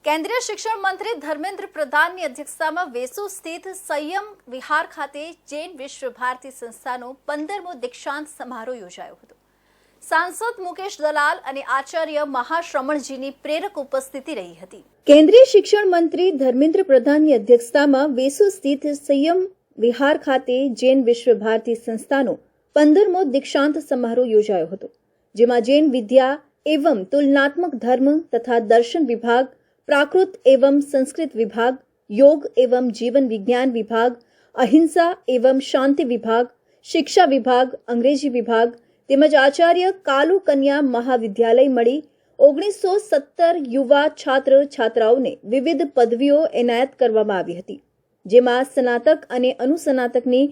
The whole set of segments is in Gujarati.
કેન્દ્રીય શિક્ષણ મંત્રી ધર્મેન્દ્ર પ્રધાનની અધ્યક્ષતામાં વેસુ સ્થિત સંયમ વિહાર ખાતે જૈન વિશ્વ ભારતી સંસ્થાનો 15મો દીક્ષાંત સમારોહ યોજાયો હતો। સાંસદ મુકેશ દલાલ અને આચાર્ય મહાશ્રમણજીની પ્રેરક ઉપસ્થિતિ રહી હતી। કેન્દ્રીય શિક્ષણ મંત્રી ધર્મેન્દ્ર પ્રધાનની અધ્યક્ષતામાં વેસુ સ્થિત સંયમ વિહાર ખાતે જૈન વિશ્વ ભારતી સંસ્થાનો 15મો દીક્ષાંત સમારોહ યોજાયો હતો, જેમાં જૈન વિદ્યા एवं तुलनात्मक धर्म तथा दर्शन विभाग, प्राकृत एवं संस्कृत विभाग, योग एवं जीवन विज्ञान विभाग, अहिंसा एवं शांति विभाग, शिक्षा विभाग, अंग्रेजी विभाग તેમજ આચાર્ય કાલુ કન્યા મહાવિદ્યાલય મળી 1970 યુવા છાત્ર છાત્રાઓને વિવિધ પદવીઓ એનાયત કરવામાં આવી હતી, જેમાં સ્નાતક અને અનુસ્નાતકની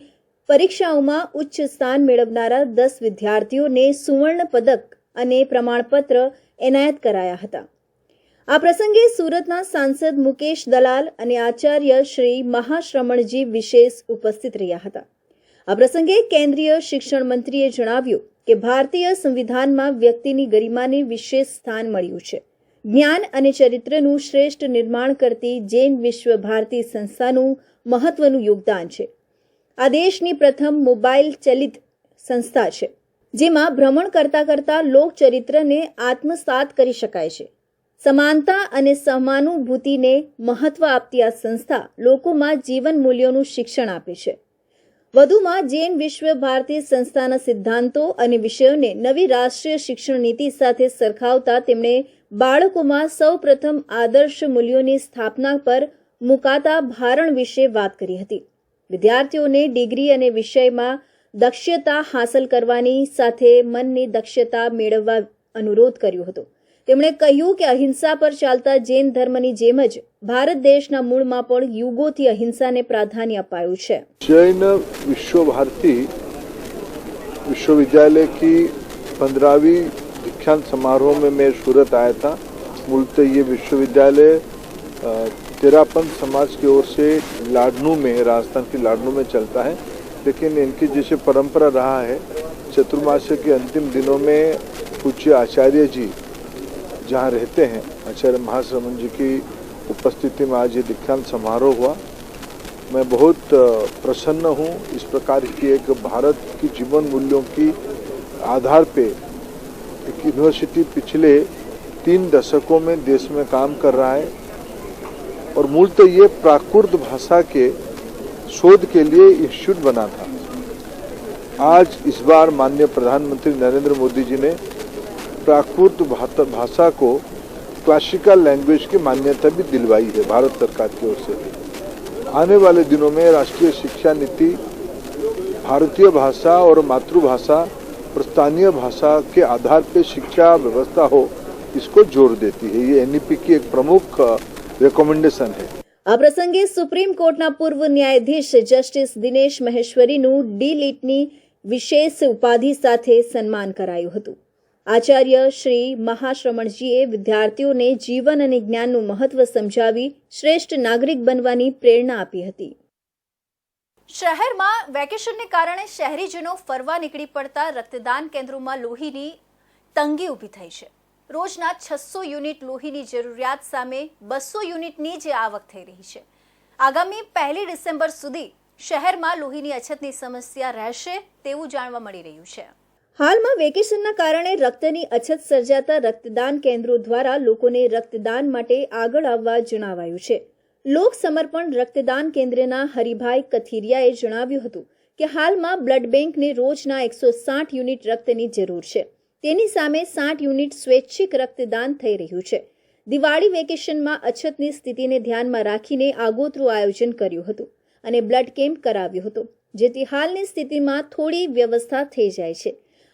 પરીક્ષાઓમાં ઉચ્ચ સ્થાન મેળવનારા 10 વિદ્યાર્થીઓને સુવર્ણ પદક અને પ્રમાણપત્ર એનાયત કરાયા હતા। આ પ્રસંગે સુરતના સાંસદ મુકેશ દલાલ અને આચાર્ય શ્રી મહાશ્રમણજી વિશેષ ઉપસ્થિત રહ્યા હતા। આ પ્રસંગે કેન્દ્રીય શિક્ષણ મંત્રીએ જણાવ્યું કે ભારતીય સંવિધાનમાં વ્યક્તિની ગરિમાને વિશેષ સ્થાન મળ્યું છે। જ્ઞાન અને ચરિત્રનું શ્રેષ્ઠ નિર્માણ કરતી જૈન વિશ્વ ભારતી સંસ્થાનું મહત્વનું યોગદાન છે। આ દેશની પ્રથમ મોબાઈલ ચલિત સંસ્થા છે, જેમાં ભ્રમણ કરતા કરતા લોક ચરિત્રને આત્મસાત કરી શકાય છે। સમાનતા અને સહાનુભૂતિને મહત્વ આપતી આ સંસ્થા લોકોમાં જીવન મૂલ્યોનું શિક્ષણ આપે છે। વધુમાં જૈન વિશ્વ ભારતી સંસ્થાના સિદ્ધાંતો અને વિષયોને નવી રાષ્ટ્રીય શિક્ષણ નીતિ સાથે સરખાવતા તેમણે બાળકોમાં સૌપ્રથમ આદર્શ મૂલ્યોની સ્થાપના પર મુકાતા ભારણ વિશે વાત કરી હતી। વિદ્યાર્થીઓને ડિગ્રી અને વિષયમાં દક્ષતા હાંસલ કરવાની સાથે મનની દક્ષતા મેળવવા અનુરોધ કર્યો હતો। તેમણે કહ્યું કે અહિંસા પર ચાલતા જૈન ધર્મની જેમ જ ભારત દેશના મૂળમાં પણ યુગોથી અહિંસાને પ્રાધાન્ય અપાયું છે। जैन विश्व भारती विश्वविद्यालय की 15वीं दीक्षांत समारोह में मैं सूरत आया था। मूलतः ये विश्वविद्यालय तेरापंथ समाज की ओर से लाडनू में, राजस्थान के लाडनू में चलता है, लेकिन इनकी जैसे परंपरा रहा है, चतुर्मास्य के अंतिम दिनों में पूज्य आचार्य जी जहाँ रहते हैं, आचार्य महाश्रमण जी की उपस्थिति में आज ये दीक्षांत समारोह हुआ। मैं बहुत प्रसन्न हूँ। इस प्रकार की एक भारत की जीवन मूल्यों की आधार पे एक यूनिवर्सिटी पिछले 3 दशकों में देश में काम कर रहा है और मूलतः ये प्राकृत भाषा के शोध के लिए इंस्टीट्यूट बना था। आज इस बार माननीय प्रधानमंत्री नरेंद्र मोदी जी ने प्राकृत भाषा को क्लासिकल लैंग्वेज की मान्यता भी दिलवाई है भारत सरकार की ओर से। आने वाले दिनों में राष्ट्रीय शिक्षा नीति भारतीय भाषा और मातृभाषा और स्थानीय भाषा के आधार पर शिक्षा व्यवस्था हो, इसको जोर देती है। ये एनईपी की एक प्रमुख रिकमेंडेशन है। આ પ્રસંગે સુપ્રીમ કોર્ટના પૂર્વ ન્યાયાધીશ જસ્ટિસ દિનેશ મહેશ્વરીનું ડી.લિટની વિશેષ ઉપાધિ સાથે સન્માન કરાયું હતું। આચાર્ય શ્રી મહાશ્રમણજીએ વિદ્યાર્થીઓને જીવન અને જ્ઞાનનું મહત્વ સમજાવી શ્રેષ્ઠ નાગરિક બનવાની પ્રેરણા આપી હતી। શહેરમાં વેકેશનને કારણે શહેરીજનો ફરવા નીકળી પડતા રક્તદાન કેન્દ્રોમાં લોહીની તંગી ઊભી થઈ છે। રોજના 600 યુનિટ લોહીની જરૂરિયાત સામે 200 યુનિટની જે આવક થઈ રહી છે। આગામી 1 ડિસેમ્બર સુધી શહેરમાં લોહીની અછતની સમસ્યા રહેશે તેવું જાણવા મળી રહ્યું છે। હાલમાં વેકેશનના કારણે રક્તની અછત સર્જાતા રક્તદાન કેન્દ્રો દ્વારા લોકોને રક્તદાન માટે આગળ આવવા જણાવાયું છે। લોક સમર્પણ રક્તદાન કેન્દ્રના હરિભાઈ કથિરિયાએ જણાવ્યું હતું કે હાલમાં બ્લડ બેંકને રોજના 160 યુનિટ રક્તની જરૂર છે। તેની સામે 60 યુનિટ સ્વૈચ્છિક રક્તદાન થઈ રહ્યું છે। દિવાળી વેકેશનમાં અછતની સ્થિતિને ધ્યાનમાં રાખીને આગોતરું આયોજન કર્યું હતું અને બ્લડ કેમ્પ કરાવ્યો હતો, જેથી હાલની સ્થિતિમાં થોડી વ્યવસ્થા થઈ જાય છે।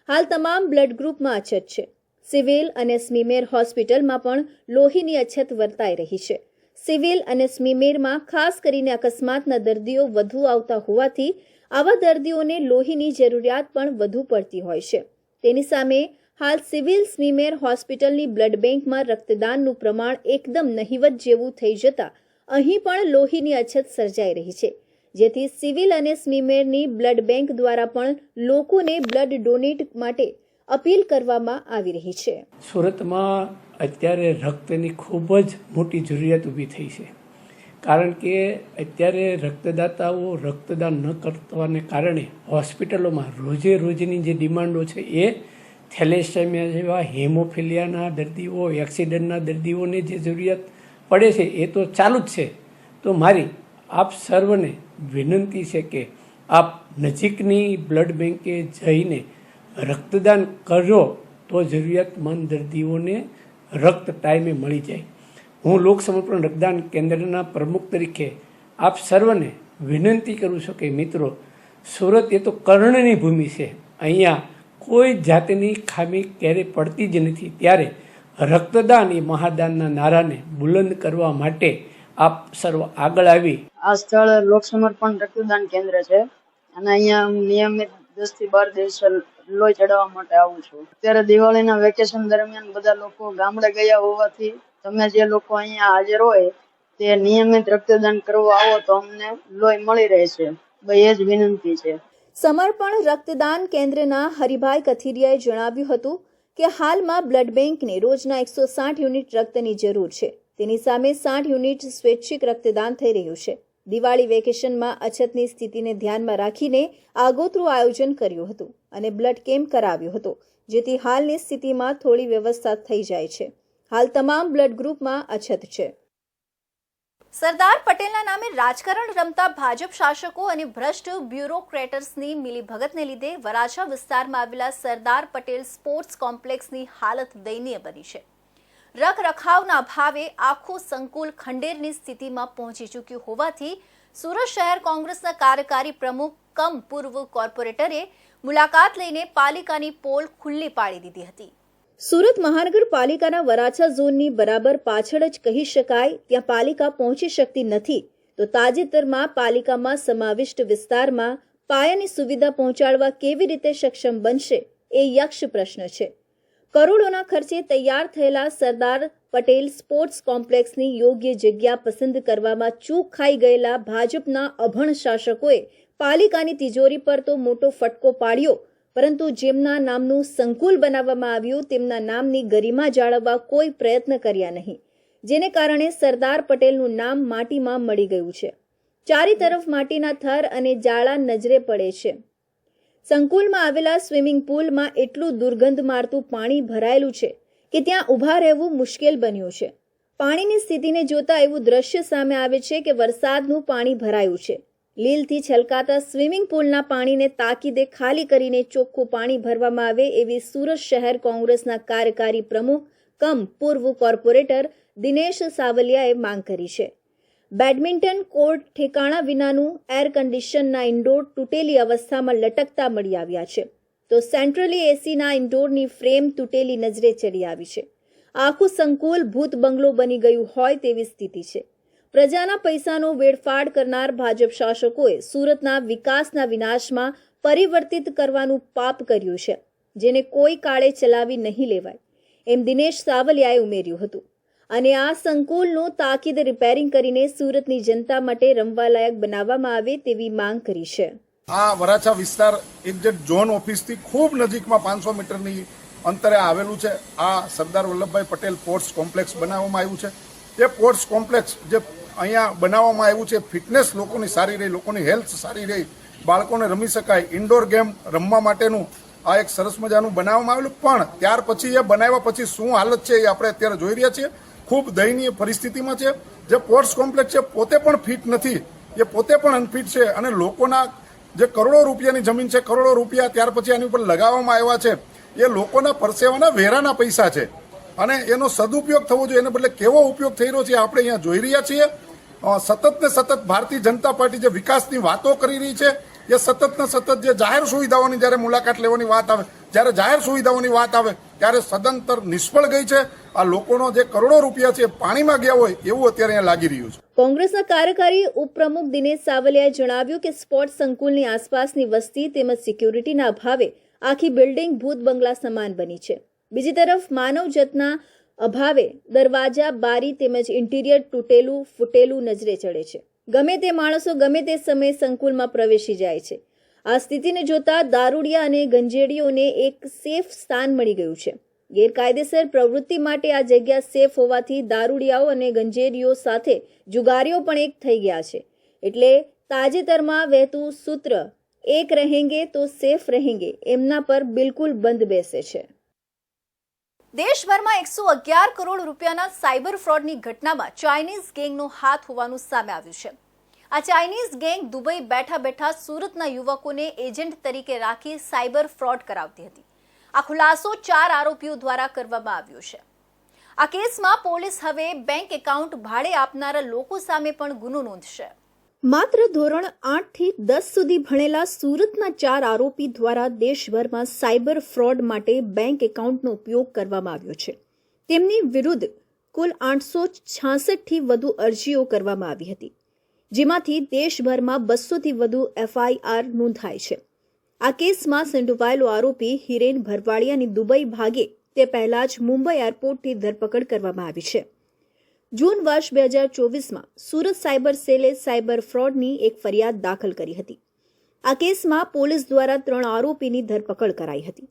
હાલ તમામ બ્લડ ગ્રુપમાં અછત છે। સિવિલ અને સ્મીમેર હોસ્પિટલમાં પણ લોહીની અછત વર્તાઈ રહી છે। સિવિલ અને સ્મીમેરમાં ખાસ કરીને અકસ્માતના દર્દીઓ વધુ આવતા હોવાથી આવા દર્દીઓને લોહીની જરૂરિયાત પણ વધુ પડતી હોય છે। તેની સામે હાલ સિવિલ સ્મીમેર હોસ્પિટલની બ્લડ બેંકમાં રક્તદાનનું પ્રમાણ એકદમ નહિવત જેવું થઈ જતા અહીં પણ લોહીની અછત સર્જાઈ રહી છે, જેથી સિવિલ અને સ્મીમેરની બ્લડ બેંક દ્વારા પણ લોકોને બ્લડ ડોનેટ માટે અપીલ કરવામાં આવી રહી છે. સુરતમાં અત્યારે રક્તની ખૂબ જ મોટી જરૂરિયાત ઊભી થઈ છે, કારણ કે અત્યારે રક્તદાતાઓ રક્તદાન ન કરવાને કારણે હોસ્પિટલોમાં રોજે રોજની જે ડિમાન્ડો છે એ થેલેસેમિયા જેવા હેમોફિલિયાના દર્દીઓ, એક્સિડન્ટના દર્દીઓને જે જરૂરિયાત પડે છે એ તો ચાલુ જ છે. તો મારી આપ સર્વને વિનંતી છે કે આપ નજીકની બ્લડ બેંકે જઈને રક્તદાન કરજો તો જરૂરિયાતમંદ દર્દીઓને રક્ત ટાઈમે મળી જાય. હું લોક સમર્પણ રક્તદાન કેન્દ્રના પ્રમુખ તરીકે આપ સર્વને વિનંતી કરું છું કે મિત્રો, સુરત એ તો કર્ણની ભૂમિ છે, અહીંયા કોઈ જાતની ખામી ક્યારેય પડતી જ નથી. ત્યારે રક્તદાન એ મહાદાનના નારાને બુલંદ કરવા માટે આપ સર્વ આગળ આવી. આ સ્થળ લોક સમર્પણ રક્તદાન કેન્દ્ર છે અને અહીંયા હું નિયમિત 10 થી 12 દિવસે લોહી ચડાવવા માટે આવું છું. અત્યારે દિવાળીના વેકેશન દરમિયાન બધા લોકો ગામડે ગયા હોવાથી તમે જે લોકો અહીંયા હાજર હોય તે નિયમિત રક્તદાન કરવા આવો તો અમને લોહી મળી રહેશે. ભાઈ એ જ વિનંતી છે. સમર્પણ રક્તદાન કેન્દ્રના હરિભાઈ કથિરિયાએ જણાવ્યું હતું કે હાલમાં બ્લડ બેંકને રોજના 160 યુનિટ રક્તની જરૂર છે. તેની સામે 60 યુનિટ સ્વૈચ્છિક રક્તદાન થઈ રહ્યું છે. દિવાળી વેકેશનમાં અછતની સ્થિતિને ધ્યાનમાં રાખીને આગોતરું આયોજન કર્યું હતું અને બ્લડ કેમ્પ કરાવ્યો હતો, જેથી હાલની સ્થિતિમાં થોડી વ્યવસ્થા થઈ જાય છે. હાલ તમામ બ્લડ ગ્રુપમાં અછત છે. સરદાર પટેલના નામે રાજકારણ રમતા ભાજપ શાસકો અને ભ્રષ્ટ બ્યુરોક્રેટર્સની મિલીભગતને લીધે વરાછા વિસ્તારમાં આવેલા સરદાર પટેલ સ્પોર્ટ્સ કોમ્પ્લેક્સની હાલત દયનીય બની છે. રખરખાવના અભાવે આખું સંકુલ ખંડેરની સ્થિતિમાં પહોંચી ચૂક્યું હોવાથી સુરત શહેર કોંગ્રેસના કાર્યકારી પ્રમુખ કમ પૂર્વ કોર્પોરેટરે મુલાકાત લઈને પાલિકાની પોલ ખુલ્લી પાડી દીધી હતી. સુરત મહાનગરપાલિકાના વરાછા ઝોનની બરાબર પાછળ જ કહી શકાય ત્યાં પાલિકા પહોંચી શકતી નથી, તો તાજેતરમાં પાલિકામાં સમાવિષ્ટ વિસ્તારમાં પાયાની સુવિધા પહોંચાડવા કેવી રીતે સક્ષમ બનશે એ યક્ષ પ્રશ્ન છે. કરોડોના ખર્ચે તૈયાર થયેલા સરદાર પટેલ સ્પોર્ટ્સ કોમ્પ્લેક્સની યોગ્ય જગ્યા પસંદ કરવામાં ચૂક ખાઈ ગયેલા ભાજપના અભણ શાસકોએ પાલિકાની તિજોરી પર તો મોટો ફટકો પાડ્યો, પરંતુ જેમના નામનું સંકુલ બનાવવામાં આવ્યું તેમના નામની ગરિમા જાળવવા કોઈ પ્રયત્ન કર્યા નહીં, જેને કારણે સરદાર પટેલનું નામ માટીમાં મળી ગયું છે. ચારે તરફ માટીના થર અને જાળા નજરે પડે છે. સંકુલમાં આવેલા સ્વિમિંગ પુલમાં એટલું દુર્ગંધ મારતું પાણી ભરાયેલું છે કે ત્યાં ઊભા રહેવું મુશ્કેલ બન્યું છે. પાણીની સ્થિતિને જોતા એવું દ્રશ્ય સામે આવે છે કે વરસાદનું પાણી ભરાયું છે. લીલથી છલકાતા સ્વિમિંગ પુલના પાણીને તાકીદે ખાલી કરીને ચોખ્ખું પાણી ભરવામાં આવે એવી સુરત શહેર કોંગ્રેસના કાર્યકારી પ્રમુખ કમ પૂર્વ કોર્પોરેટર દિનેશ સાવલિયાએ માંગ કરી છે. બેડમિન્ટન કોર્ટ ઠેકાણા વિનાનું એર કન્ડિશનના ઇન્ડોર તૂટેલી અવસ્થામાં લટકતા મળી આવ્યા છે, તો સેન્ટ્રલી એસીના ઇન્ડોરની ફ્રેમ તૂટેલી નજરે ચડી આવી છે. આખું સંકુલ ભૂત બંગલો બની ગયું હોય તેવી સ્થિતિ છે. પ્રજાના પૈસાનો વેડફાડ કરનાર ભાજપ શાસકોએ સુરતના વિકાસના વિનાશમાં પરિવર્તિત કરવાનું પાપ કર્યું છે, જેને કોઈ કાળે ચલાવી નહીં લેવાય એમ દિનેશ સાવલિયાએ ઉમેર્યું હતું અને આ સંકુલનું તાકીદે રિપેરિંગ કરીને સુરતની જનતા માટે રમવાલાયક બનાવવામાં આવે તેવી માંગ કરી છે. આ વરાછા વિસ્તાર એક્ઝેક્ટ ઝોન ઓફિસથી ખૂબ નજીકમાં 500 મીટરની અંતરે આવેલું છે. આ સરદાર વલ્લભભાઈ પટેલ સ્પોર્ટ્સ કોમ્પ્લેક્સ બનાવવામાં આવ્યું છે. તે સ્પોર્ટ્સ કોમ્પ્લેક્સ જે અહીંયા બનાવવામાં આવ્યું છે, ફિટનેસ લોકોની સારી રહી, લોકોની હેલ્થ સારી રહી, બાળકોને રમી શકાય, ઇન્ડોર ગેમ રમવા માટેનું આ એક સરસ મજાનું બનાવવામાં આવેલું. પણ ત્યાર પછી એ બનાવ્યા પછી શું હાલત છે એ આપણે અત્યારે જોઈ રહ્યા છીએ. ખૂબ દયનીય પરિસ્થિતિમાં છે. જે સ્પોર્ટ્સ કોમ્પ્લેક્સ છે પોતે પણ ફિટ નથી, એ પોતે પણ અનફિટ છે અને લોકોના જે કરોડો રૂપિયાની જમીન છે, કરોડો રૂપિયા ત્યાર પછી આની ઉપર લગાવવામાં આવ્યા છે, એ લોકોના પરસેવાના વેરાના પૈસા છે અને એનો સદુપયોગ થવો જોઈએ. એને બદલે કેવો ઉપયોગ થઈ રહ્યો છે આપણે અહીંયા જોઈ રહ્યા છીએ. સતત ને સતત ભારતીય જનતા પાર્ટી જે વિકાસની વાતો કરી રહી છે, એ સતત ને સતત જે જાહેર સુવિધાઓની જ્યારે મુલાકાત લેવાની વાત આવે, જ્યારે જાહેર સુવિધાઓની વાત આવે ત્યારે સદંતર નિષ્ફળ ગઈ છે. આ લોકોનો જે કરોડો રૂપિયા છે પાણીમાં ગયા હોય એવું અત્યારે અહીંયા લાગી રહ્યું છે. કોંગ્રેસના કાર્યકારી ઉપપ્રમુખ દિનેશ સાવલિયાએ જણાવ્યું કે સ્પોર્ટ્સ સંકુલની આસપાસની વસ્તી તેમજ સિક્યુરિટીના અભાવે આખી બિલ્ડિંગ ભૂત બંગલા સમાન બની છે. બીજી તરફ માનવજતના અભાવે દરવાજા, બારી તેમજ ઇન્ટિરિયર તૂટેલું ફૂટેલું નજરે ચડે છે. ગમે તે માણસો ગમે તે સમયે સંકુલમાં પ્રવેશી જાય છે. આ સ્થિતિને જોતા દારૂડિયા અને ગંજેડીઓને એક સેફ સ્થાન મળી ગયું છે. ગેરકાયદેસર પ્રવૃત્તિ માટે આ જગ્યા સેફ હોવાથી દારૂડિયાઓ અને ગંજેડીઓ સાથે જુગારીઓ પણ એક થઈ ગયા છે. એટલે તાજેતરમાં વહેતું સૂત્ર એક રહેંગે તો સેફ રહેંગે એમના પર બિલકુલ બંધ બેસે છે. દેશભરમાં 111 કરોડ રૂપિયાના સાયબર ફ્રોડની ઘટનામાં ચાઇનીઝ ગેંગનો હાથ હોવાનું સામે આવ્યું છે. આ ચાઇનીઝ ગેંગ દુબઈ બેઠા બેઠા સુરતના યુવકોને એજન્ટ તરીકે રાખી સાયબર ફ્રોડ કરાવતી હતી. આ ખુલાસો 4 આરોપીઓ દ્વારા કરવામાં આવ્યો છે. આ કેસમાં પોલીસ હવે બેંક એકાઉન્ટ ભાડે આપનારા લોકો સામે પણ ગુનો નોંધશે. માત્ર ધોરણ 8 થી 10 સુધી ભણેલા સુરતના 4 આરોપી દ્વારા દેશભરમાં સાયબર ફ્રોડ માટે બેંક એકાઉન્ટનો ઉપયોગ કરવામાં આવ્યો છે. તેમની વિરુદ્ધ કુલ 866 થી વધુ અરજીઓ કરવામાં આવી હતી, જેમાંથી દેશભરમાં 200 થી વધુ FIR નોંધાઈ છે. આ કેસમાં સંડોવાયેલો આરોપી હિરેન ભરવાડિયાની દુબઈ ભાગે તે પહેલા જ મુંબઈ એરપોર્ટથી ધરપકડ કરવામાં આવી છે. જૂન વર્ષ 2024માં સુરત સાયબર સેલે સાયબર ફ્રોડની એક ફરિયાદ દાખલ કરી હતી. આ કેસમાં પોલીસ દ્વારા 3 આરોપીની ધરપકડ કરાઈ હતી.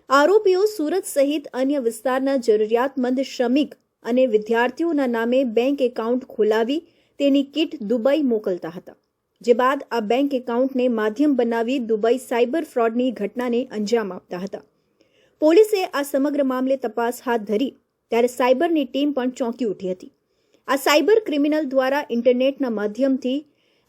આરોપીઓ સુરત સહિત અન્ય વિસ્તારના જરૂરિયાતમંદ શ્રમિક અને વિદ્યાર્થીઓના નામે બેંક એકાઉન્ટ ખોલાવી તેની કીટ દુબઈ મોકલતા હતા, જે બાદ આ બેંક એકાઉન્ટને માધ્યમ બનાવી દુબઈ સાયબર ફ્રોડની ઘટનાને અંજામ આપતા હતા. પોલીસે આ સમગ્ર મામલે તપાસ હાથ ધરી ત્યારે સાયબરની ટીમ પણ ચોંકી ઉઠી હતી. આ સાયબર ક્રિમિનલ દ્વારા ઇન્ટરનેટના માધ્યમથી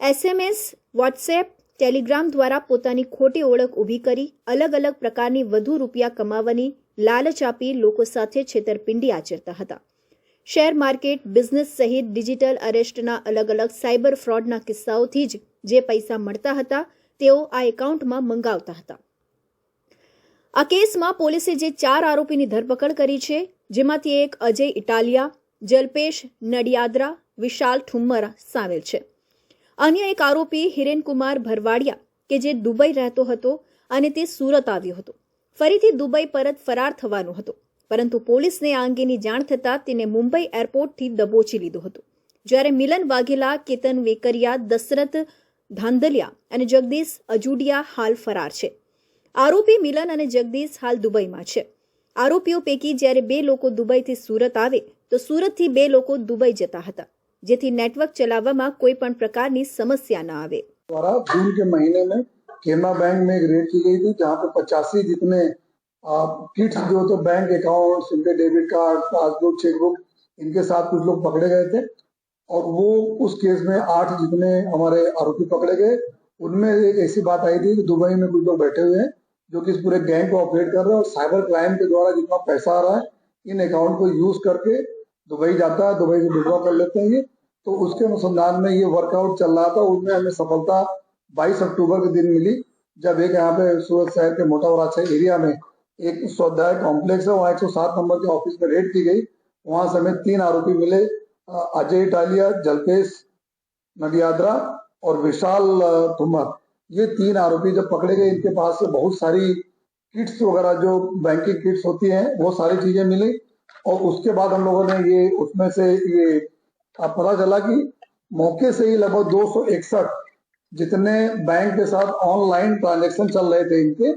SMS, WhatsApp, ટેલિગ્રામ દ્વારા પોતાની ખોટી ઓળખ ઊભી કરી અલગ અલગ પ્રકારની વધુ રૂપિયા કમાવાની લાલચ આપી લોકો સાથે છેતરપિંડી આચરતા હતા. શેર માર્કેટ, બિઝનેસ સહિત ડિજિટલ અરેસ્ટના અલગ અલગ સાયબર ફ્રોડના કિસ્સાઓથી જ જે પૈસા મળતા હતા તેઓ આ એકાઉન્ટમાં મંગાવતા હતા. આ કેસમાં પોલીસે જે 4 આરોપીની ધરપકડ કરી છે, જેમાંથી એક અજય ઇટાલિયા, જલ્પેશ નડિયાદરા, વિશાલ ઠુમ્મર સામેલ છે. અન્ય એક આરોપી હિરેનકુમાર ભરવાડિયા કે જે દુબઈ રહેતો હતો અને તે સુરત આવ્યો હતો. ફરીથી દુબઈ પરત ફરાર થવાનો હતો, પરંતુ પોલીસને આ અંગેની જાણ થતાં તેને મુંબઈ એરપોર્ટથી દબોચી લીધો હતો. જ્યારે મિલન વાઘેલા, કેતન વેકરિયા, દશરથ ધાંધલિયા અને જગદીશ અજુડિયા હાલ ફરાર છે. આરોપી મિલન અને જગદીશ હાલ દુબઈમાં છે. આરોપીઓ પૈકી જ્યારે 2 લોકો દુબઈથી સુરત આવે તો સુરતથી 2 લોકો દુબઈ જતા હતા, જેથી નેટવર્ક चलावવામાં કોઈ પણ પ્રકારની સમસ્યા ન આવે. द्वारा जून के महीने में केनरा बैंक में एक रेड की गई थी, जहां पे 85 जितने किट्स जो तो बैंक अकाउंट, उनके डेबिट कार्ड, पासबुक, चेकबुक, इनके साथ कुछ लोग पकड़े गए थे. और वो उस केस में 8 जितने हमारे आरोपी पकड़े गए, उनमें एक ऐसी बात आई थी कि दुबई में कुछ लोग बैठे हुए हैं जो कि इस पूरे गैंग को ऑपरेट कर रहे हैं और साइबर क्राइम के द्वारा जितना पैसा आ रहा है इन अकाउंट को यूज करके दुबई जाता है, दुबई से विड्रॉ कर लेते हैं. तो उसके अनुसंधान में ये वर्कआउट चल रहा था. उसमें हमें सफलता 22 अक्टूबर के दिन मिली, जब एक यहाँ पे सूरत शहर के मोटा वराछा एरिया में एक स्वाध्याय कॉम्प्लेक्स है, वहाँ 107 नंबर के ऑफिस में रेड की गई. वहां से हमें 3 आरोपी मिले, अजय इटालिया, जल्पेश नडियादरा और विशाल ठुम्मर. ये 3 आरोपी जब पकड़े गए, इनके पास से बहुत सारी किट्स वगैरह जो बैंकिंग किट्स होती हैं वो सारी चीजें मिली. और उसके बाद हम लोगों ने ये उसमें से ये पता चला कि मौके से ही लगभग 261 जितने बैंक के साथ ऑनलाइन ट्रांजैक्शन चल रहे थे इनके,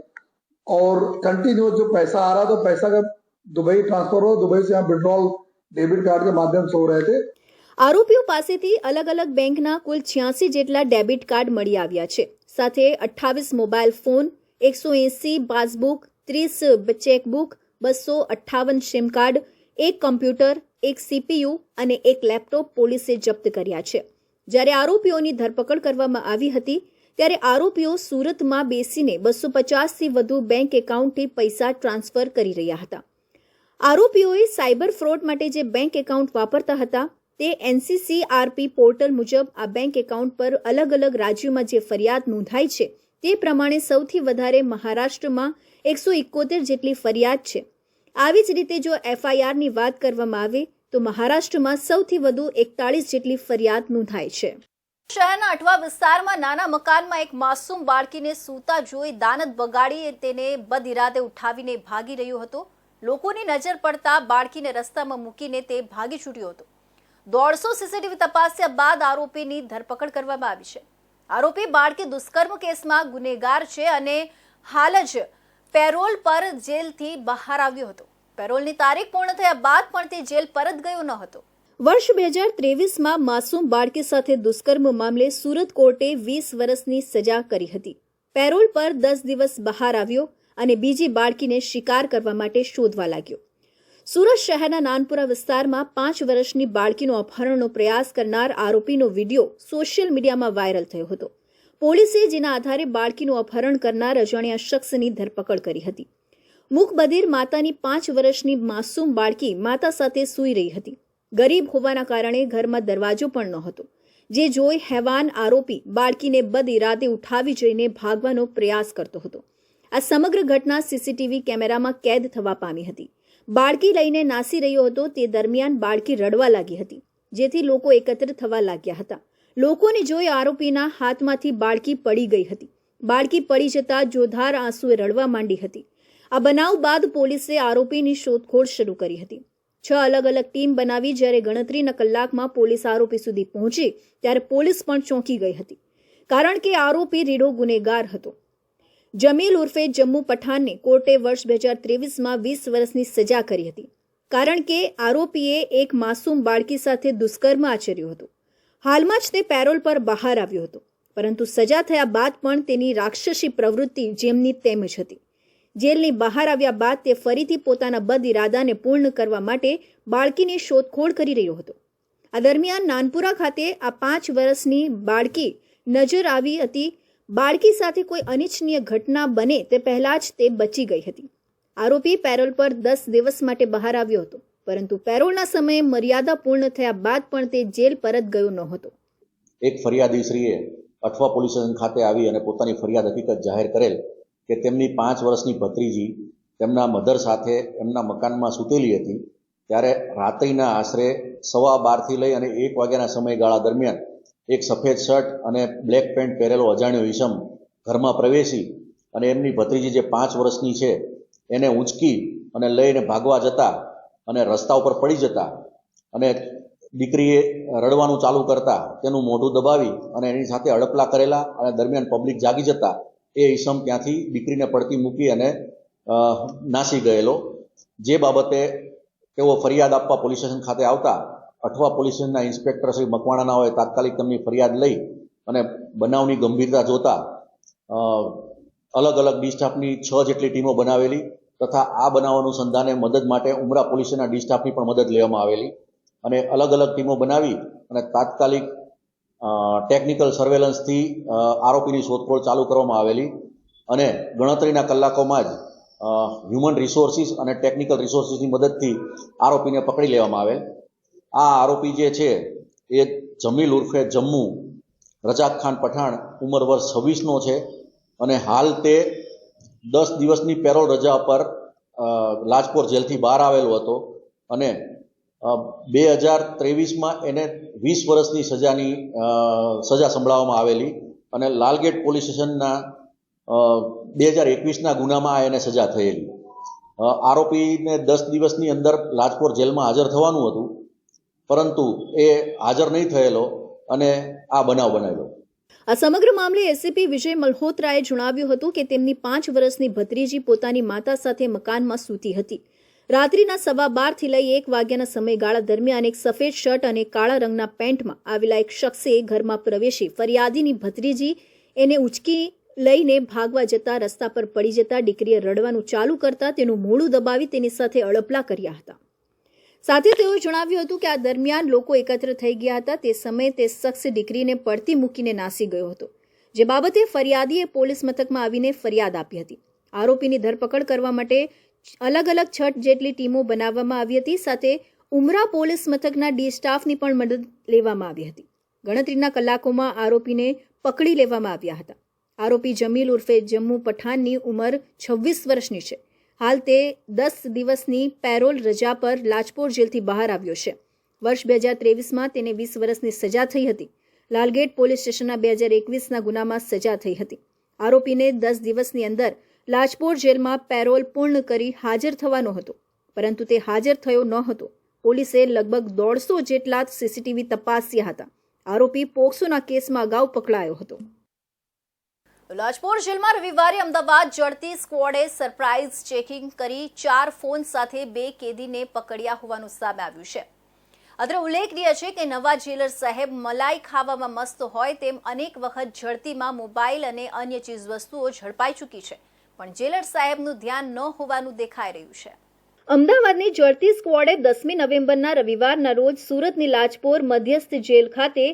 और कंटिन्यूस जो पैसा आ रहा था, पैसा का दुबई ट्रांसफर हो, दुबई से यहाँ विड्रॉल डेबिट कार्ड के माध्यम से हो रहे थे. આરોપીઓ પાસેથી અલગ અલગ બેંકના કુલ 86 જેટલા ડેબિટ કાર્ડ મળી આવ્યા છે. સાથે 28 mobile phone, 180 passbook, 30 chequebook, 258 sim card, 1 computer, 1 CPU અને 1 લેપટોપ પોલીસે જપ્ત કર્યા છે. જ્યારે આરોપીઓની ધરપકડ કરવામાં આવી હતી ત્યારે આરોપીઓ સુરતમાં બેસીને 250 થી વધુ બેંક એકાઉન્ટથી પૈસા ટ્રાન્સફર કરી રહ્યા હતા. આરોપીઓએ સાયબર ફ્રોડ માટે જે બેંક એકાઉન્ટ વાપરતા હતા તે NCCRP પોર્ટલ મુજબ આ બેંક એકાઉન્ટ પર અલગ અલગ રાજ્યોમાં જે ફરિયાદ નોંધાઈ છે તે પ્રમાણે સૌથી વધારે મહારાષ્ટ્રમાં 171 જેટલી ફરિયાદ છે. આવી જ રીતે જો FIRની વાત કરવામાં આવે તો મહારાષ્ટ્રમાં સૌથી વધુ 41 જેટલી ફરિયાદ નોંધાઈ છે. શહેરના અટવા વિસ્તારમાં નાના મકાનમાં એક માસૂમ બાળકીને સૂતા જોઈ દાનત બગાડી તેને બદઇરાદે ઉઠાવીને ભાગી રહ્યો હતો. લોકોની નજર પડતા બાળકીને રસ્તામાં મૂકીને તે ભાગી છૂટ્યો હતો. 150 CCTV તપાસ્યા બાદ આરોપીની ધરપકડ કરવામાં આવી છે. આરોપી બાળકી દુષ્કર્મ કેસમાં ગુનેગાર છે અને હાલ જ પેરોલ પર જેલથી બહાર આવ્યો હતો. પેરોલની તારીખ પૂર્ણ થયા બાદ પણ તે જેલ પરત ગયો ન હતો. વર્ષ 2023માં માસૂમ બાળકી સાથે દુષ્કર્મ મામલે સુરત કોર્ટે 20 વર્ષની સજા કરી હતી. પેરોલ પર 10 દિવસ બહાર આવ્યો અને બીજી બાળકીને શિકાર કરવા માટે શોધવા લાગ્યો. સુરત શહેરના નાનપુરા વિસ્તારમાં 5 વર્ષની બાળકીનું અપહરણનો પ્રયાસ કરનાર આરોપીનો વિડીયો સોશિયલ મીડિયામાં વાયરલ થયો હતો. પોલીસે જેના આધારે બાળકીનું અપહરણ કરનાર અજાણ્યા શખ્સની ધરપકડ કરી હતી. મૂકબધિર માતાની 5 વર્ષની માસૂમ બાળકી માતા સાથે સૂઈ રહી હતી. ગરીબ હોવાના કારણે ઘરમાં દરવાજો પણ નહોતો, જે જોઈ હેવાન આરોપી બાળકીને બદઇરાદે ઉઠાવી જઈને ભાગવાનો પ્રયાસ કરતો હતો. આ સમગ્ર ઘટના સીસીટીવી કેમેરામાં કેદ થવા પામી હતી. બાળકી લઈને નાસી રહ્યો હતો તે દરમિયાન બાળકી રડવા લાગી હતી, જેથી લોકો એકત્ર થવા લાગ્યા હતા. લોકોને જોઈ આરોપીના હાથમાંથી બાળકી પડી ગઈ હતી. બાળકી પડી જતા જોરદાર આંસુએ રડવા માંડી હતી. આ બનાવ બાદ પોલીસે આરોપીની શોધખોળ શરૂ કરી હતી. 6 અલગ અલગ ટીમ બનાવી જ્યારે ગણતરીના કલાકમાં પોલીસ આરોપી સુધી પહોંચી ત્યારે પોલીસ પણ ચોંકી ગઈ હતી, કારણ કે આરોપી રીઢો ગુનેગાર હતો. જમીલ ઉર્ફે જમ્મુ પઠાણને કોર્ટે વર્ષ 2023માં 20 વર્ષની સજા કરી હતી, કારણ કે આરોપીએ એક માસૂમ બાળકી સાથે દુષ્કર્મ આચર્યું હતું. હાલમાં જ તે પેરોલ પર બહાર આવ્યો હતો, પરંતુ સજા થયા બાદ પણ તેની રાક્ષસી પ્રવૃત્તિ જેમની તેમ જ હતી. જેલની બહાર આવ્યા બાદ તે ફરીથી પોતાના બદ ઇરાદાને પૂર્ણ કરવા માટે બાળકીની શોધખોળ કરી રહ્યો હતો. આ દરમિયાન નાનપુરા ખાતે આ 5 વર્ષની બાળકી નજર આવી હતી. બાળકી સાથે કોઈ અનિચ્છનીય ઘટના બને તે પહેલા જ તે બચી ગઈ હતી. આરોપી પેરોલ પર 10 દિવસ માટે બહાર આવ્યો હતો, પરંતુ પેરોલના સમયે મર્યાદા પૂર્ણ થયા બાદ પણ તે જેલ પરત ગયો ન હતો. એક ફરિયાદીશ્રીએ અઠવા પોલીસ સ્ટેશન ખાતે આવી અને પોતાની ફરિયાદ હકીકત જાહેર કરેલ કે તેમની 5 વર્ષની ભત્રીજી તેમના મધર સાથે એમના મકાનમાં સૂતેલી હતી. ત્યારે રાત્રિના આશરે 12:15 થી લઈ અને 1 વાગ્યાના સમયગાળા દરમિયાન એક સફેદ શર્ટ અને બ્લેક પેન્ટ પહેરેલો અજાણ્યો ઈસમ ઘરમાં પ્રવેશી અને એમની ભત્રીજી જે 5 વર્ષની છે એને ઊંચકી અને લઈને ભાગવા જતા અને રસ્તા ઉપર પડી જતા અને દીકરીએ રડવાનું ચાલુ કરતા તેનું મોઢું દબાવી અને એની સાથે હડપલા કરેલા અને દરમિયાન પબ્લિક જાગી જતા એ ઈસમ ત્યાંથી દીકરીને પડતી મૂકી અને નાસી ગયેલો. જે બાબતે તેઓ ફરિયાદ આપવા પોલીસ સ્ટેશન ખાતે આવતા અઠવા પોલીસ સ્ટેશનના ઇન્સ્પેક્ટર શ્રી મકવાણાનાઓએ તાત્કાલિક તેમની ફરિયાદ લઈ અને બનાવની ગંભીરતા જોતા અલગ અલગ ડી સ્ટાફની 6 જેટલી ટીમો બનાવેલી તથા આ બનાવ અનુસંધાને મદદ માટે ઉમરા પોલીસ સ્ટેશનના ડી સ્ટાફની પણ મદદ લેવામાં આવેલી અને અલગ અલગ ટીમો બનાવી અને તાત્કાલિક ટેકનિકલ સર્વેલન્સથી આરોપીની શોધખોળ ચાલુ કરવામાં આવેલી અને ગણતરીના કલાકોમાં જ હ્યુમન રિસોર્સિસ અને ટેકનિકલ રિસોર્સિસની મદદથી આરોપીને પકડી લેવામાં આવેલ. આ આરોપી જે છે એ જમીલ ઉર્ફે જમ્મુ રજાક ખાન પઠાણ ઉંમર વર્ષ 26નો છે અને હાલ તે 10 દિવસની પેરોલ રજા પર લાજપોર જેલથી બહાર આવેલો હતો અને 2023માં એને 20 વર્ષની સજા સંભળાવવામાં આવેલી અને લાલગેટ પોલીસ સ્ટેશનના 2021ના ગુનામાં એને સજા થયેલી. આરોપીને 10 દિવસની અંદર લાજપોર જેલમાં હાજર થવાનું હતું, પરંતુ એ હાજર નહીં થયેલો અને આ બનાવ બનેલો. આ સમગ્ર મામલે એસીપી વિજય મલ્હોત્રાએ જણાવ્યું હતું કે તેમની 5 વર્ષની ભત્રીજી પોતાની માતા સાથે મકાનમાં સૂતી હતી. રાત્રિના 12:15 થી લઈ 1 વાગ્યાના સમયગાળા દરમિયાન એક સફેદ શર્ટ અને કાળા રંગના પેન્ટમાં આવેલા એક શખ્સે ઘરમાં પ્રવેશી ફરિયાદીની ભત્રીજી એને ઉચકી લઈને ભાગવા જતા રસ્તા પર પડી જતા દીકરીએ રડવાનું ચાલુ કરતા તેનું મોઢું દબાવી તેની સાથે અડપલા કર્યા હતા. સાથે તેઓએ જણાવ્યું હતું કે આ દરમિયાન લોકો એકત્ર થઈ ગયા હતા. તે સમયે તે શખ્સ દીકરીને પડતી મૂકીને નાસી ગયો હતો, જે બાબતે ફરિયાદીએ પોલીસ મથકમાં આવીને ફરિયાદ આપી હતી. આરોપીની ધરપકડ કરવા માટે અલગ અલગ 6 જેટલી ટીમો બનાવવામાં આવી હતી. સાથે ઉમરા પોલીસ મથકના ડી સ્ટાફની પણ મદદ લેવામાં આવી હતી. ગણતરીના કલાકોમાં આરોપીને પકડી લેવામાં આવ્યા હતા. આરોપી જમીલ ઉર્ફે જમ્મુ પઠાણની ઉંમર 26 વર્ષની છે. હાલ તે 10 દિવસની પેરોલ રજા પર લાજપોર જેલથી બહાર આવ્યો છે. વર્ષ 2023માં તેને 20 વર્ષની સજા થઈ હતી. લાલગેટ પોલીસ સ્ટેશનના 2021ના ગુનામાં સજા થઈ હતી. આરોપીને 10 દિવસની અંદર લાજપોર જેલમાં પેરોલ પૂર્ણ કરી હાજર થવાનો હતો, પરંતુ તે હાજર થયો ન હતો. પોલીસે લગભગ 150 જેટલા સીસીટીવી તપાસ્યા હતા. આરોપી પોક્સોના કેસમાં અગાઉ પકડાયો હતો. લાજપોર જેલમાં રવિવારે અમદાવાદ જડતી સ્ક્વોડે સરપ્રાઇઝ ચેકિંગ કરી 4 ફોન સાથે 2 કેદીને પકડ્યા હોવાનું સામે આવ્યું છે. અત્રે ઉલ્લેખનીય છે કે નવા જેલર સાહેબ મલાઈ ખાવામાં મસ્ત હોય તેમ અનેક વખત ઝડતીમાં મોબાઈલ અને અન્ય ચીજવસ્તુઓ ઝડપાઈ ચૂકી છે, પણ જેલર સાહેબનું ધ્યાન ન હોવાનું દેખાઈ રહ્યું છે. અમદાવાદની જડતી સ્ક્વોડે 10મી નવેમ્બરના રવિવારના રોજ સુરતની લાજપોર મધ્યસ્થ જેલ ખાતે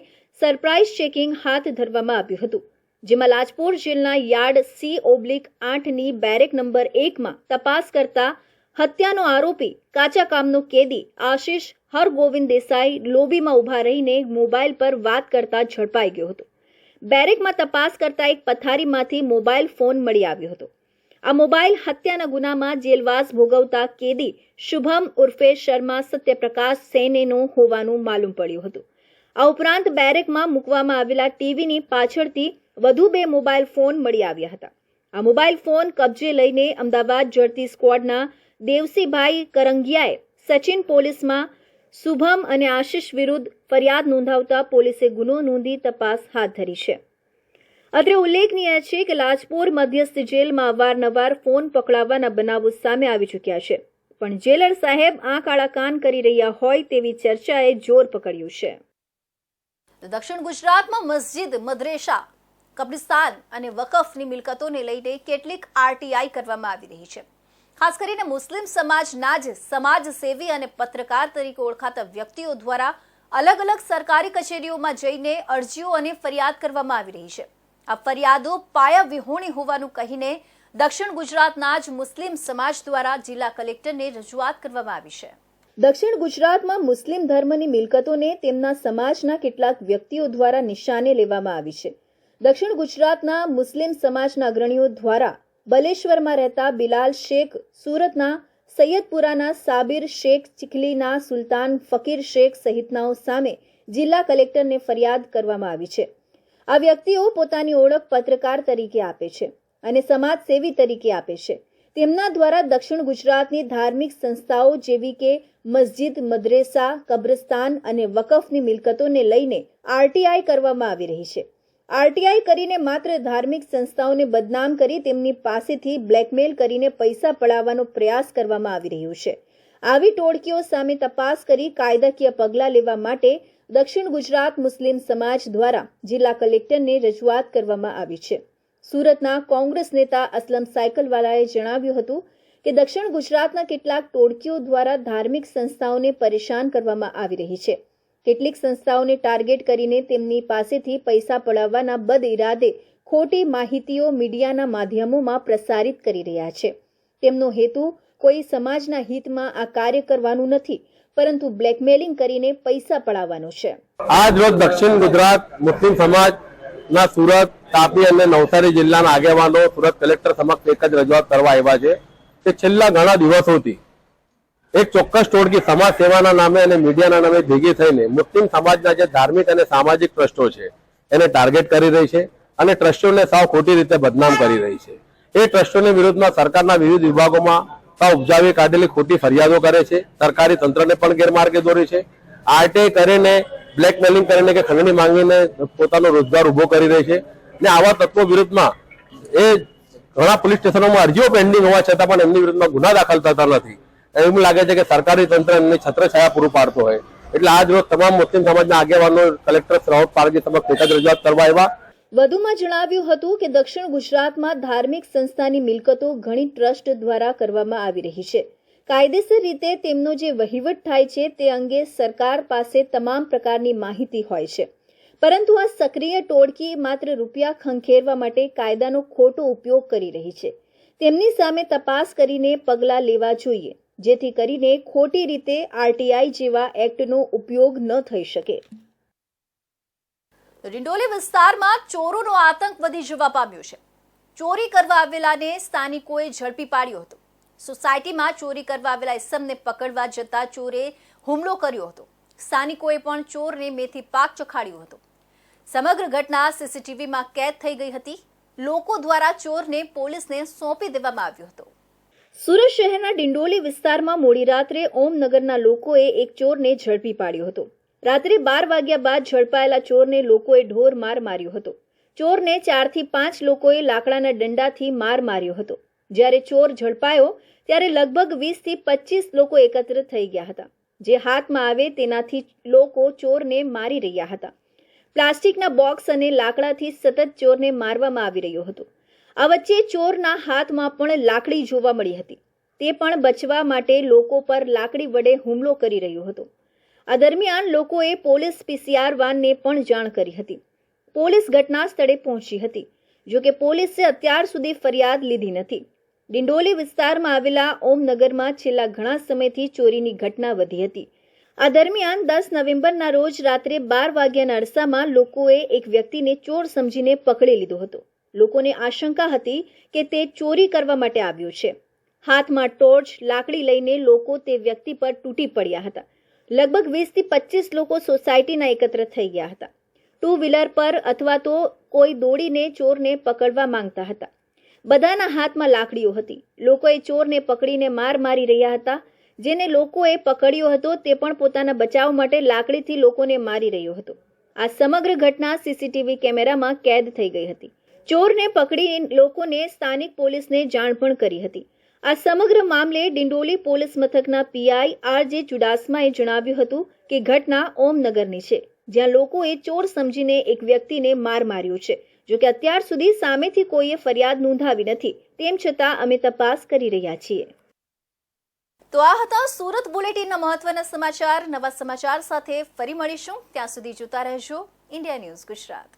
સરપ્રાઇઝ ચેકિંગ હાથ ધરવામાં આવ્યું હતું, જેમાં લાજપોર જેલના યાર્ડ C/8ની બેરેક નંબર 1માં તપાસ કરતા હત્યાનો આરોપી કાચા કામનો કેદી આશિષ હરગોવિંદ દેસાઈ લોબીમાં ઊભા રહીને મોબાઈલ પર વાત કરતા ઝડપાઈ ગયો હતો. બેરેકમાં તપાસ કરતા એક પથારીમાંથી મોબાઈલ ફોન મળી આવ્યો હતો. આ મોબાઈલ હત્યાના ગુનામાં જેલવાસ ભોગવતા કેદી શુભમ ઉર્ફે શર્મા સત્યપ્રકાશ સેનેનો હોવાનું માલુમ પડ્યું હતું. આ ઉપરાંત બેરેકમાં મૂકવામાં આવેલા ટીવીની પાછળથી વધુ 2 મોબાઈલ ફોન મળી આવ્યા હતા. આ મોબાઈલ ફોન કબજે લઈને અમદાવાદ જડતી સ્ક્વોડના દેવસીભાઈ કરંગિયાએ સચિન પોલીસમાં શુભમ અને આશિષ વિરુદ્ધ ફરિયાદ નોંધાવતા પોલીસે ગુનો નોંધી તપાસ હાથ ધરી છે. અત્રે ઉલ્લેખનીય છે કે લાજપોર મધ્યસ્થ જેલમાં અવારનવાર ફોન પકડાવવાના બનાવો સામે આવી ચૂક્યા છે, પણ જેલર સાહેબ આંખ આડા કાન કરી રહ્યા હોય તેવી ચર્ચાએ જોર પકડ્યું છે. દક્ષિણ ગુજરાતમાં મસ્જિદ, મદરેસા, કબ્રિસ્તાન અને વકફની મિલકતોને લઈને કેટલીક RTI કરવામાં આવી રહી છે. ખાસ કરીને મુસ્લિમ સમાજના જ સમાજસેવી અને પત્રકાર તરીકે ઓળખાતા વ્યક્તિઓ દ્વારા અલગ અલગ સરકારી કચેરીઓમાં જઈને અરજીઓ અને ફરિયાદ કરવામાં આવી રહી છે. આ ફરિયાદો પાયા વિહોણી હોવાનું કહીને દક્ષિણ ગુજરાતના જ મુસ્લિમ સમાજ દ્વારા જિલ્લા કલેક્ટરને રજૂઆત કરવામાં આવી છે. દક્ષિણ ગુજરાતમાં મુસ્લિમ ધર્મની મિલકતોને તેમના સમાજના કેટલાક વ્યક્તિઓ દ્વારા નિશાને લેવામાં આવી છે. દક્ષિણ ગુજરાતના મુસ્લિમ સમાજના અગ્રણીઓ દ્વારા બલેશ્વરમાં રહેતા બિલાલ શેખ, સુરતના સૈયદપુરાના સાબિર શેખ, ચીખલીના સુલતાન ફકીર શેખ સહિતનાઓ સામે જિલ્લા કલેક્ટરને ફરિયાદ કરવામાં આવી છે. આ વ્યક્તિઓ પોતાની ઓળખ પત્રકાર તરીકે આપે છે અને સમાજસેવી તરીકે આપે છે. તેમના દ્વારા દક્ષિણ ગુજરાતની ધાર્મિક સંસ્થાઓ જેવી કે મસ્જિદ, મદરેસા, કબ્રસ્તાન અને વકફની મિલકતોને લઈને RTI કરવામાં આવી રહી છે. RTI કરીને માત્ર ધાર્મિક સંસ્થાઓને બદનામ કરી તેમની પાસેથી બ્લેકમેલ કરીને પૈસા પડાવવાનો પ્રયાસ કરવામાં આવી રહ્યો છે. આવી ટોળકીઓ સામે તપાસ કરી કાયદાકીય પગલાં લેવા માટે દક્ષિણ ગુજરાત મુસ્લિમ સમાજ દ્વારા જિલ્લા કલેક્ટરને રજૂઆત કરવામાં આવી છે. સુરતના કોંગ્રેસ નેતા અસલમ સાયકલવાલાએ જણાવ્યું હતું કે દક્ષિણ ગુજરાતના કેટલાક ટોળકીઓ દ્વારા ધાર્મિક સંસ્થાઓને પરેશાન કરવામાં આવી રહી છે. કેટલીક સંસ્થાઓને ટાર્ગેટ કરીને તેમની પાસેથી પૈસા પડાવવાના બદ ઇરાદે ખોટી માહિતીઓ મીડિયાના માધ્યમોમાં પ્રસારિત કરી રહ્યા છે. તેમનો હેતુ કોઈ સમાજના હિતમાં આ કાર્ય કરવાનું નથી, પરંતુ બ્લેકમેલિંગ કરીને પૈસા પડાવવાનો છે. આજ રોજ દક્ષિણ ગુજરાત મુસ્લિમ સમાજના સુરત, તાપી અને નવસારી જિલ્લાના આગેવાનો સુરત કલેક્ટર સમક્ષ એક જ રજૂઆત કરવા આવ્યા છે કે છેલ્લા ઘણા દિવસોથી એક ચોક્કસ ટોળકી સમાજ સેવાના નામે અને મીડિયાના નામે ભેગી થઈને મુસ્લિમ સમાજના જે ધાર્મિક અને સામાજિક ટ્રસ્ટો છે એને ટાર્ગેટ કરી રહી છે અને ટ્રસ્ટોને સાવ ખોટી રીતે બદનામ કરી રહી છે. એ ટ્રસ્ટોની વિરુદ્ધમાં સરકારના વિવિધ વિભાગોમાં સાવ ઉપજાવી કાઢેલી ખોટી ફરિયાદો કરે છે. સરકારી તંત્રને પણ ગેરમાર્ગે દોરી છે. RTI કરીને બ્લેકમેલિંગ કરીને કે ખંડણી માંગીને પોતાનો રોજગાર ઉભો કરી રહી છે. ને આવા તત્વો વિરુદ્ધમાં એ ઘણા પોલીસ સ્ટેશનોમાં અરજીઓ પેન્ડિંગ હોવા છતાં પણ એમની વિરુદ્ધમાં ગુના દાખલ થતા નથી. એવું લાગે છે કે સરકારી તંત્ર એમની છત્રછાયા પૂરું પાડતો હોય. એટલે આજ રોજ તમામ મુસ્લિમ સમાજના આગેવાનો કલેક્ટર રાહુલ પારગી સમક્ષ એક જ રજૂઆત કરવા આવ્યા. વધુમાં જણાવ્યું હતું કે દક્ષિણ ગુજરાતમાં ધાર્મિક સંસ્થાની મિલકતો ઘણી ટ્રસ્ટ દ્વારા કરવામાં આવી રહી છે. કાયદેસર રીતે તેમનો જે વહીવટ થાય છે તે અંગે સરકાર પાસે તમામ પ્રકારની માહિતી હોય છે, પરંતુ આ સક્રિય ટોળકી માત્ર રૂપિયા ખંખેરવા માટે કાયદાનો ખોટો ઉપયોગ કરી રહી છે. તેમની સામે તપાસ કરીને પગલાં લેવા જોઈએ, જેથી કરીને ખોટી રીતે RTI જેવા એક્ટનો ઉપયોગ ન થઈ શકે. ડિંડોલી વિસ્તારમાં ચોરોનો આતંક વધી જવા પામ્યો છે. ચોરી કરવા આવેલાને સ્થાનિકોએ ઝડપી પાડ્યો હતો. સોસાયટીમાં ચોરી કરવા આવેલા ઇસમને પકડવા જતા ચોરે હુમલો કર્યો હતો. સ્થાનિકોએ પણ ચોરને મેથી પાક ચખાડ્યો હતો. સમગ્ર ઘટના CCTVમાં કેદ થઈ ગઈ હતી. લોકો દ્વારા ચોરને પોલીસને સોંપી દેવામાં આવ્યો હતો. સુરત શહેરના ડિંડોલી વિસ્તારમાં મોડી રાત્રે ઓમનગરના લોકોએ એક ચોરને ઝડપી પાડ્યો હતો. રાત્રે 12 વાગ્યા બાદ ઝડપાયેલા ચોરને લોકોએ ઢોર માર માર્યો હતો. ચોરને 4 થી 5 લોકોએ લાકડાના દંડાથી માર માર્યો હતો. જ્યારે ચોર ઝડપાયો ત્યારે લગભગ 20 થી 25 લોકો એકત્ર થઈ ગયા હતા, જે હાથમાં આવે તેનાથી લોકો ચોરને મારી રહ્યા હતા. પ્લાસ્ટિકના બોક્સ અને લાકડાથી સતત ચોરને મારવામાં આવી રહ્યો હતો. આ વચ્ચે ચોરના હાથમાં પણ લાકડી જોવા મળી હતી. તે પણ બચવા માટે લોકો પર લાકડી વડે હુમલો કરી રહ્યો હતો. આ દરમિયાન લોકોએ પોલીસ PCR વાનને પણ જાણ કરી હતી. પોલીસ ઘટના સ્થળે પહોંચી હતી. જો કે પોલીસે અત્યાર સુધી ફરિયાદ લીધી નથી. ડિંડોલી વિસ્તારમાં આવેલા ઓમનગરમાં છેલ્લા ઘણા સમયથી ચોરીની ઘટના વધી હતી. આ દરમિયાન 10 નવેમ્બરના રોજ રાત્રે 12 વાગ્યાના અરસામાં લોકોએ એક વ્યક્તિને ચોર સમજીને પકડી લીધો હતો. લોકોને આશંકા હતી કે તે ચોરી કરવા માટે આવ્યો છે. હાથમાં ટોર્ચ, લાકડી લઈને લોકો તે વ્યક્તિ પર તૂટી પડ્યા હતા. લગભગ 20 થી 25 લોકો સોસાયટીના એકત્ર થઈ ગયા હતા. 2 વ્હીલર પર અથવા તો કોઈ દોડીને ચોરને પકડવા માંગતા હતા. બધાના હાથમાં લાકડીઓ હતી. લોકોએ ચોરને પકડીને માર મારી રહ્યા હતા. જેને લોકોએ પકડ્યો હતો તે પણ પોતાના બચાવ માટે લાકડીથી લોકોને મારી રહ્યો હતો. આ સમગ્ર ઘટના CCTV કેમેરામાં કેદ થઈ ગઈ હતી. ચોરને પકડી લોકોને સ્થાનિક પોલીસને જાણ પણ કરી હતી. આ સમગ્ર મામલે ડિંડોલી પોલીસ મથકના PI RJ ચુડાસમાએ જણાવ્યું હતું કે ઘટના ઓમનગરની છે, જ્યાં લોકોએ ચોર સમજીને એક વ્યક્તિને માર માર્યો છે. જો કે અત્યાર સુધી સામેથી કોઈએ ફરિયાદ નોંધાવી નથી. તેમ છતાં અમે તપાસ કરી રહ્યા છીએ. તો આ હતા સુરત બુલેટિનના મહત્વના સમાચાર. નવા સમાચાર સાથે ફરી મળીશું. ત્યાં સુધી જોતા રહેજો ઇન્ડિયા ન્યૂઝ ગુજરાત.